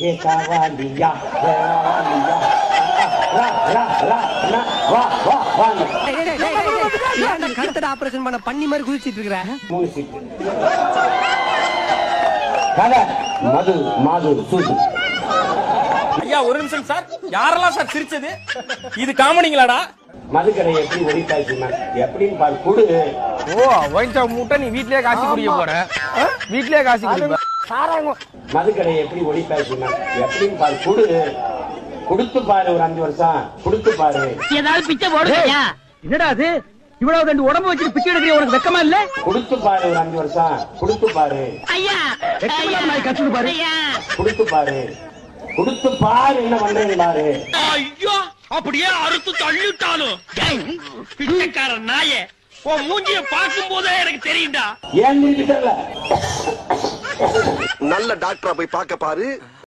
ஏ காவாலியா காவாலியா கழுத்தட operation பண்ண பண்ணி மாதிரி குதிச்சிட்டு இருக்கிற 3 சீட்டு கதை மது மாது சூது. ஐயா ஒரு நிமிஷம் சார், யாரெல்லாம் சார் சிரிச்சது? இது காமெடிங்களாடா? மதுக்கடை எப்படி ஒழித்தாச்சுமா எப்படின்னு பாரு குடு. ஓ ஒயின் ஷாப் மூட்டை நீ வீட்லயே காசு குடிக்க போற? வீட்லயே காசு குடிப்ப? மதுக்கடை எப்படி ஒழித்தாச்சுமா எப்படின்னு பாரு குடு. குடுத்து பாரு, ஒரு 5 வருஷம் குடுத்து பாரு. ஏதாவது பிச்சை போடுறியா? என்னடா அது இவ்வளவு ரெண்டு உடம்பு வச்சுட்டு பிச்சை எடுக்கிற உனக்கு வெக்கமா இல்ல? குடுத்து பாரு, ஒரு 5 வருஷம் குடுத்து பாரு. ஐயா கத்துட்டு பாரு, குடுத்து பாரு, குடுத்து பாரு என்ன பண்றேன்னு பாரு. ஐயோ அப்படியே அறுத்து தள்ளிட்டாலும் பிச்சைக்கார நாயே, உன் மூஞ்சிய பார்க்கும் போதே எனக்கு தெரியும்டா. ஏன் முடிஞ்சிட்டல நல்ல டாக்டரா போய் பார்க்க பாரு.